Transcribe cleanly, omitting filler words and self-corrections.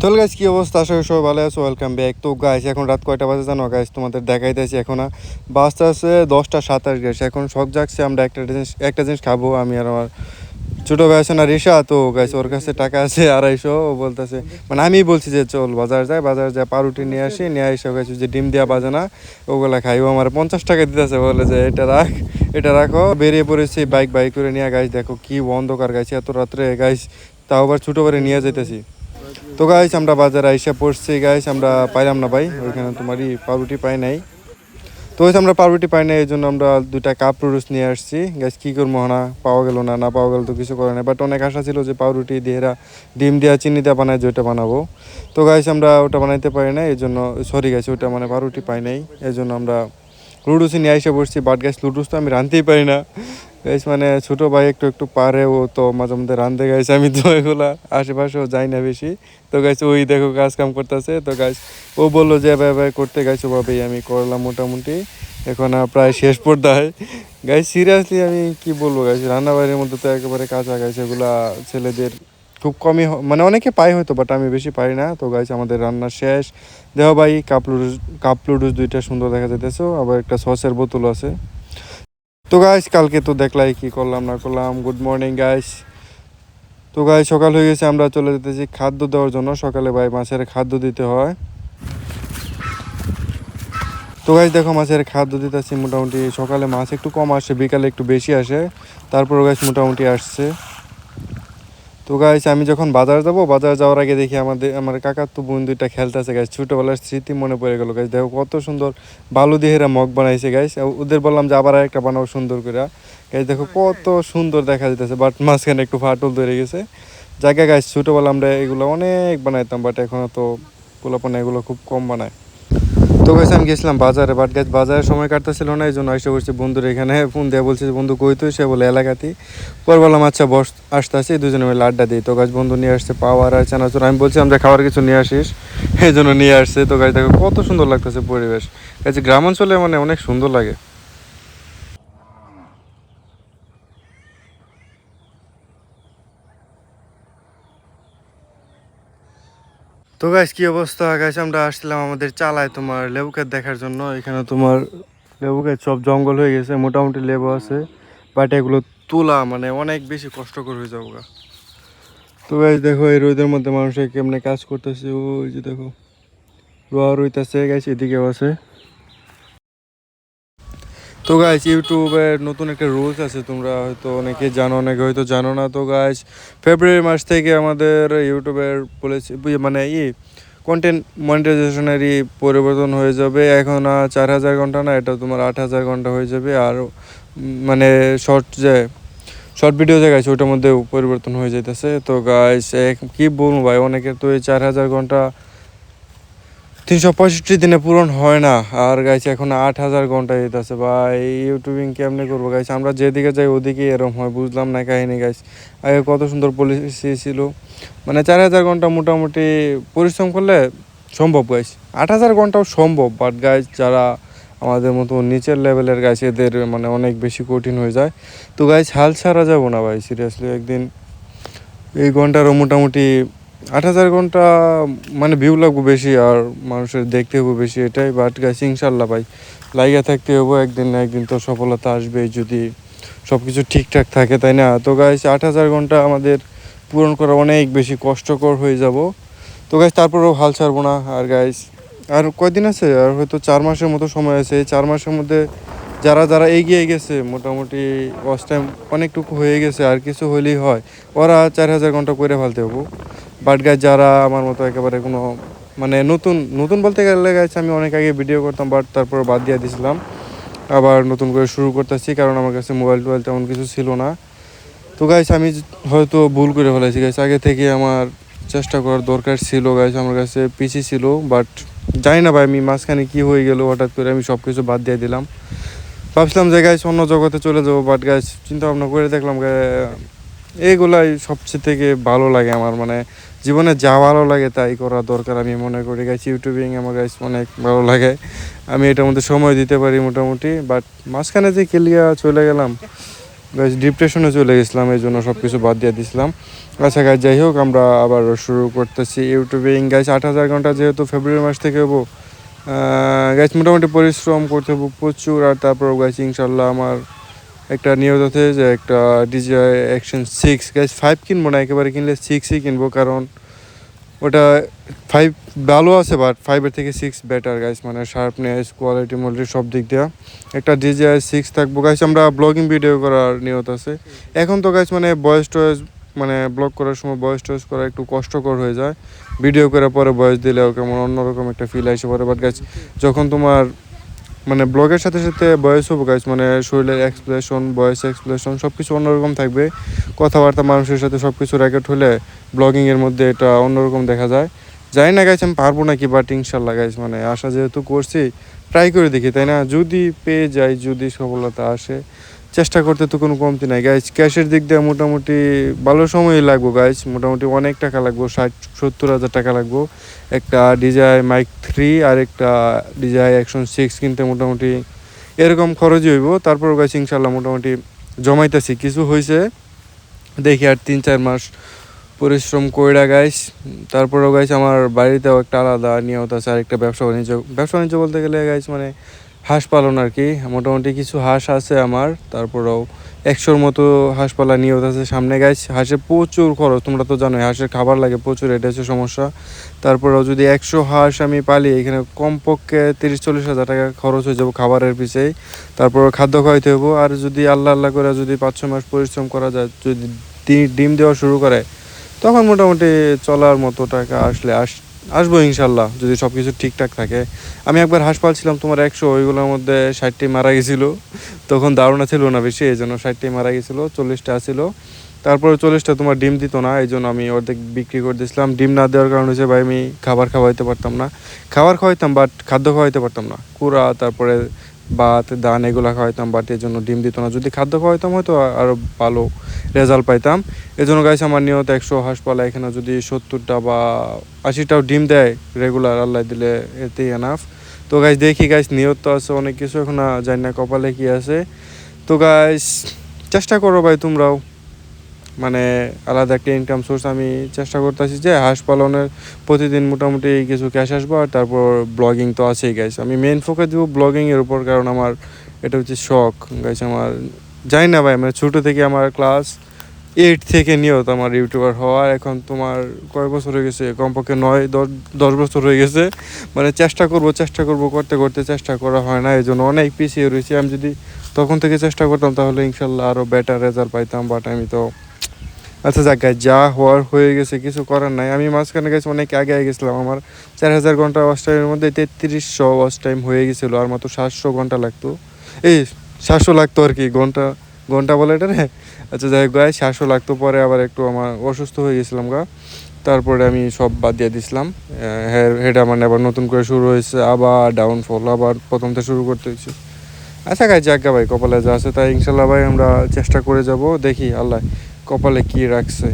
তো গাইস কি অবস্থা, আশা করি সবাই ভালো আছো। Welcome back. তো গাইস এখন রাত কয়টা বাজে জানো গাইস? তোমাদের দেখাইতেছি। এখন বাজতে আছে 10টা 27 গাইস। এখন শখ জাগছে, আমরা একটা জিনিস খাবো, আমি আর আমার ছোটো ভাই আছে না রিশা। তো গাইস ওর কাছে টাকা আছে 250। ও বলতেছে, মানে আমি বলছি যে চল বাজার যায় পাউরুটি নিয়ে আসি, নিয়ে এসে গাইস যে ডিম দেওয়া বাজে না ওগুলা খাই। ও আমার 50 টাকা দিতেছে, বলে যে এটা রাখো। বেরিয়ে পড়েছি বাইক করে নিয়ে। গাইস দেখো কি অন্ধকার গাইছে এত রাত্রে গাইস, তাও আবার ছোটো করে নিয়ে যেতেছি। তো গাইস আমরা বাজারে আইসা পড়ছি গাইস, আমরা পাইলাম না ভাই, ওইখানে তোমারই পাউরুটি পাই নাই। তো হয়েছে আমরা পাউরুটি পাই নাই, এই জন্য আমরা 2টা কাপ নুডলস নিয়ে আসছি গাইস। কী করবো না, পাওয়া গেল না পাওয়া গেল তো কিছু করে না, বাট অনেক আশা ছিল যে পাউরুটি দিয়ে ডিম দেওয়া চিনি দেওয়া বানায় যে ওটা বানাবো। তো গাইস আমরা ওটা বানাইতে পারি না, এই জন্য সরি গাইস, ওটা মানে পাউরুটি পাই নাই, এই জন্য আমরা লুডুসই নিয়ে এসে পড়ছি। বাট গাইস লুডুস তো আমি রাঁধতেই পারি না গাইস, মানে ছোটো ভাই একটু একটু পারে, ও তো মাঝে মধ্যে রাঁধতে গাইছে, আমি তো এগুলা আশেপাশেও যাই না বেশি। তো গাইস ওই দেখো কাজ কাম করতেছে। তো গাইস ও বললো যে এভাবে করতে, গাইস ওভাবেই আমি করলাম মোটামুটি। এখন প্রায় শেষ পর্যায়ে গাইস। সিরিয়াসলি আমি কি বলবো গাইস, রান্নাবাড়ির মধ্যে তো একেবারে কাঁচা গাইস, এগুলা ছেলেদের খুব কমই মানে অনেকে পাই হয়তো, বাট আমি বেশি পারি না। তো গাইস আমাদের রান্না শেষ। দেখো ভাই কাপ লুডুস 2টা সুন্দর দেখা যাইতেছে, আবার একটা সসের বোতল আছে। তো গাইস কালকে তো দেখলাই কি করলাম না করলাম। Good morning guys. তো গাইস সকাল হয়ে গেছে, আমরা চলে যেতেছি খাদ্য দেওয়ার জন্য। সকালে ভাই মাছের খাদ্য দিতে হয়। তো গাইস দেখো মাছের খাদ্য দিতেছি, মোটামুটি সকালে মাছ একটু কম আসে, বিকালে একটু বেশি আসে, তারপর গাইস মোটামুটি আসছে। তো গাইস আমি যখন বাজার যাওয়ার আগে দেখি আমার কাকার তো বোন 2টা খেলতেছে গাইস। ছোটোবেলার স্মৃতি মনে পড়ে গেল গাইস। দেখো কত সুন্দর বালু দিয়ে এরা মগ বানাইছে গাইস। ওদের বললাম যে আবার একটা বানাও সুন্দর করে গাইস। দেখো কত সুন্দর দেখা যেতেছে, বাট মাঝখানে একটু ফাটল ধরে গেছে জায়গা গাইস। ছোটোবেলা আমরা এগুলো অনেক বানাইতাম, বাট এখন তো পোলাপনে এগুলো খুব কম বানায়। তো গাইস আমি গেছিলাম বাজারে, বাট গাইস বাজারে সময় কাটতেছিল না, এই জন্য এসে করছি বন্ধুর এখানে ফোন দিয়ে। বলছি যে বন্ধু কই তুই? সে বলে এলাকাতেই। পরে বললাম আচ্ছা বস, আসতে দুজনে মিলে আড্ডা দিই। তো গাছ বন্ধু নিয়ে আসছে পাওয়ার আর চানাচুর। আমি বলছি আমরা খাওয়ার কিছু নিয়ে আসিস, এই জন্য নিয়ে আসছে। তো গাছ দেখো কত সুন্দর লাগতেছে পরিবেশ গাছ, গ্রাম অঞ্চলে মানে অনেক সুন্দর লাগে। তো গাছ কি অবস্থা গাছ, আমরা আসছিলাম আমাদের চালায় তোমার লেবু ক্ষেত দেখার জন্য। এখানে তোমার লেবু ক্ষেত সব জঙ্গল হয়ে গেছে, মোটামুটি লেবু আছে, বাট এগুলো তোলা মানে অনেক বেশি কষ্টকর হয়ে যাবো গা। তো গাছ দেখো এই রোদের মধ্যে মানুষে কেমনে কাজ করতেছে, ওই যে দেখো রোয়া রইতেছে গাছ, এদিকেও আছে। তো গাইস ইউটিউবের নতুন একটা রুলস আছে, তোমরা হয়তো অনেকে জানো অনেকে হয়তো জানো না। তো গাইস ফেব্রুয়ারি মাস থেকে আমাদের ইউটিউবের পলিসি মানে কন্টেন্ট মনিটাইজেশনেরই পরিবর্তন হয়ে যাবে। এখন 4000 ঘন্টা না, এটা তোমার 8000 ঘন্টা হয়ে যাবে। আর মানে শর্ট ভিডিও যে গাইছে ওটার মধ্যেও পরিবর্তন হয়ে যাইতেছে। তো গাইস কি বলবো ভাই, অনেকের তো এই 4000 ঘন্টা 365 দিনে পূরণ হয় না, আর গাইছে এখন 8000 ঘন্টা যেতেছে ভাই। ইউটিউবিং কেমনে করবো গাইছে? আমরা যেদিকে যাই ওদিকে এরকম হয়, বুঝলাম না কাহিনী গাইছে। আগে কত সুন্দর পলিসি ছিল, মানে 4000 ঘন্টা মোটামুটি পরিশ্রম করলে সম্ভব গাইছে। 8000 ঘন্টাও সম্ভব, বাট গাইজ যারা আমাদের মতো নিচের লেভেলের গাইছে এদের মানে অনেক বেশি কঠিন হয়ে যায়। তো গাইজ হাল ছাড়া যাবো না ভাই, সিরিয়াসলি একদিন এই ঘন্টারও মোটামুটি 8000 ঘন্টা মানে ভিউ লাগবে বেশি, আর মানুষের দেখতে হবে বেশি, এটাই। বাট গাইস ইনশাল্লাহ ভাই লাইগা থাকতে হবো, একদিন না একদিন তো সফলতা আসবে যদি সব কিছু ঠিকঠাক থাকে, তাই না? তো গাইস 8000 ঘন্টা আমাদের পূরণ করা অনেক বেশি কষ্টকর হয়ে যাব। তো গাইস তারপরেও হাল ছাড়বো না। আর গাইস আর কয়দিন আছে, আর হয়তো 4 মাসের মতো সময় আছে। এই 4 মাসের মধ্যে যারা যারা এগিয়ে গেছে মোটামুটি ওয়াচ টাইম অনেকটুকু হয়ে গেছে, আর কিছু হলেই হয়, ওরা 4000 ঘন্টা করে ফেলতে হবো। বাট গাছ যারা আমার মতো একেবারে কোনো মানে নতুন নতুন বলতে গেলে গাছ, আমি অনেক আগে ভিডিও করতাম, বাট তারপর বাদ দিয়ে দিয়েছিলাম, আবার নতুন করে শুরু করতেছি, কারণ আমার কাছে মোবাইল টোবাইল তেমন কিছু ছিল না। তো গাইস আমি হয়তো ভুল করে ফেলেছি গাইস, আগে থেকে আমার চেষ্টা করার দরকার ছিল গাইস। আমার কাছে পিসি ছিল, বাট জানি না ভাই আমি মাঝখানে কী হয়ে গেল, হঠাৎ করে আমি সব কিছু বাদ দিয়ে দিলাম। ভাবছিলাম যে গাইস অন্য জগতে চলে যাবো, বাট গাইস চিন্তা ভাবনা করে দেখলাম এইগুলাই সবচেয়ে থেকে ভালো লাগে আমার, মানে জীবনে যা ভালো লাগে তাই করা দরকার আমি মনে করি গাইস। ইউটিউবিং আমার গাইস অনেক ভালো লাগে, আমি এটার মধ্যে সময় দিতে পারি মোটামুটি। বাট মাঝখানে যে কেলিয়া চলে গেলাম, গাইজ ডিপ্রেশনে চলে গেছিলাম, এই জন্য সব কিছু বাদ দিয়ে দিছিলাম। আচ্ছা গাইজ, যাই হোক, আমরা আবার শুরু করতেছি ইউটিউবিং গাইজ। 8,000 ঘন্টা যেহেতু ফেব্রুয়ারি মাস থেকে হবো গাইজ, মোটামুটি পরিশ্রম করতে হবে প্রচুর। আর তারপর গাইজ ইনশাল্লাহ আমার একটা নিয়ত আছে যে একটা DJI Action 6 গাইজ, 5 কিনবো না, একেবারে কিনলে 6ই কিনবো, কারণ ওটা 5 ভালো আছে, বাট 5-এর থেকে 6 বেটার গাইজ, মানে শার্পনেস, কোয়ালিটি মোলিটি সব দিক দিয়ে একটা DJI 6 থাকবো গাইজ। আমরা ব্লগিং ভিডিও করার নিয়ত আছে। এখন তো গাইজ মানে ভয়েস টয়েস, মানে ব্লগ করার সময় ভয়েস টয়েস করা একটু কষ্টকর হয়ে যায়, ভিডিও করার পরে ভয়েস দিলেও কেমন অন্যরকম একটা ফিল আসে পরে। বাট গাইজ যখন তোমার মানে ব্লগের সাথে সাথে ভয়েস হবে গাইজ, মানে শরীরের এক্সপ্রেশন, ভয়েস এক্সপ্রেশন সব কিছু অন্যরকম থাকবে, কথাবার্তা মানুষের সাথে সব কিছু রেকর্ড হলে ব্লগিংয়ের মধ্যে এটা অন্যরকম দেখা যায়। জানি না গাইজ আমি পারবো নাকি, বাট ইনশাল্লাহ গাইজ মানে আশা যেহেতু করছি, ট্রাই করে দেখি, তাই না? যদি পেয়ে যাই, যদি সফলতা আসে, চেষ্টা করতে তো কোনো কমতি নাই গাইজ। ক্যাশের দিক দিয়ে মোটামুটি ভালো সময়ই লাগবো গাইজ, মোটামুটি অনেক টাকা লাগবো, 60-70 হাজার টাকা লাগবো একটা DJI Mic 3 আর একটা DJI Action 6 কিনতে। মোটামুটি এরকম খরচই হইব। তারপর গাইজ ইনশাল্লাহ মোটামুটি জমাইতেছি, কিছু হয়েছে দেখি আর 3-4 মাস পরিশ্রম কইরা গাইজ। তারপরেও গাইজ আমার বাড়িতেও একটা আলাদা নিয়ত আছে, আর একটা ব্যবসা বাণিজ্য বলতে গেলে গাইজ মানে হাঁস পালন আর কি। মোটামুটি কিছু হাঁস আছে আমার, তারপরেও 100-র মতো হাঁস পালা নিয়ত আছে সামনে গাইজ। হাঁসের প্রচুর খরচ, তোমরা তো জানোই, হাঁসের খাবার লাগে প্রচুর, এটা হচ্ছে সমস্যা। তারপরেও যদি 100 হাঁস আমি পালি, এখানে কমপক্ষে 30-40 হাজার টাকা খরচ হয়ে যাবো খাবারের পিছেই। তারপর খাদ্য খাওয়াইতে হবো। আর যদি আল্লাহ করে যদি 5-6 মাস পরিশ্রম করা যায়, যদি ডিম দেওয়া শুরু করে, তখন মোটামুটি চলার মতো টাকা আসবো ইনশাল্লাহ, যদি সব কিছু ঠিকঠাক থাকে। আমি একবার হাঁস পালছিলাম তোমার 100, ওইগুলোর মধ্যে 60টি মারা গেছিলো, তখন ধারণা ছিল না বেশি, এই জন্য 60টি মারা গেছিলো, 40টা আসছিলো। তারপরে 40টা তোমার ডিম দিত না, এই জন্য আমি অর্ধেক বিক্রি করে দিয়েছিলাম। ডিম না দেওয়ার কারণ হচ্ছে ভাই আমি খাবার খাওয়াইতে পারতাম না, খাবার খাওয়াইতাম বাট খাদ্য খাওয়াইতে পারতাম না, কুড়া তারপরে ভাত ধান এগুলো খাওয়াইতাম, বাট এই জন্য ডিম দিত না। যদি খাদ্য খাওয়াইতাম হয়তো আরও ভালো রেজাল্ট পাইতাম। এই জন্য গাইছে আমার নিয়ত 100 হাঁস পালা, এখানে যদি 70টা বা 80টাও ডিম দেয় রেগুলার, আল্লাহ দিলে এতেই এনাফ। তো গাইজ দেখি গাইজ, নিয়ত তো আছে অনেক কিছু, এখন জানি না কপালে কি আছে। তো গাইজ চেষ্টা করো ভাই তোমরাও, মানে আলাদা একটা ইনকাম সোর্স আমি চেষ্টা করতেছি যে হাঁস পালনের প্রতিদিন মোটামুটি কিছু ক্যাশ আসবো। আর তারপর ব্লগিং তো আছেই গাইস, আমি মেন ফোকাস দেবো ব্লগিংয়ের উপর, কারণ আমার এটা হচ্ছে শখ গাইস। আমার জানি না ভাই, মানে ছোটো থেকে আমার ক্লাস 8 থেকে নিয়ত আমার ইউটিউবার হওয়ার। এখন তোমার কয় বছর হয়ে গেছে, কমপক্ষে 9-10 বছর হয়ে গেছে। মানে চেষ্টা করব করতে করতে চেষ্টা করা হয় না, এই জন্য অনেক পিছিয়ে রয়েছি। আমি যদি তখন থেকে চেষ্টা করতাম তাহলে ইনশাল্লাহ আরও বেটার রেজাল্ট পাইতাম, বাট আমি তো আচ্ছা যাক গাইজ, যা হওয়ার হয়ে গেছে, কিছু করার নাই। আমি মাঝখানে গেছি অনেক আগে গেছিলাম, আমার 4,000 ঘন্টা ওয়াচ টাইমের মধ্যে 3300 ওয়াচ টাইম হয়ে গেছিলো, আর মাত্র 700 ঘন্টা লাগতো, এই 700 লাগতো আর কি, ঘন্টা ঘন্টা বলে এটা রে। আচ্ছা যাই হোক গাইজ, 700 লাগতো। পরে আবার একটু আমার অসুস্থ হয়ে গেছিলাম গা, তারপরে আমি সব বাদ দিয়ে দিছিলাম। হেড আমার আবার নতুন করে শুরু হয়েছে, আবার ডাউনফল, আবার প্রথম থেকে শুরু করতে হয়েছে। আচ্ছা গাইজ যাক ভাই, কপালে যা আছে তাই ইনশাল্লাহ ভাই আমরা চেষ্টা করে যাব, দেখি আল্লাহ কপালে কি রাখছে।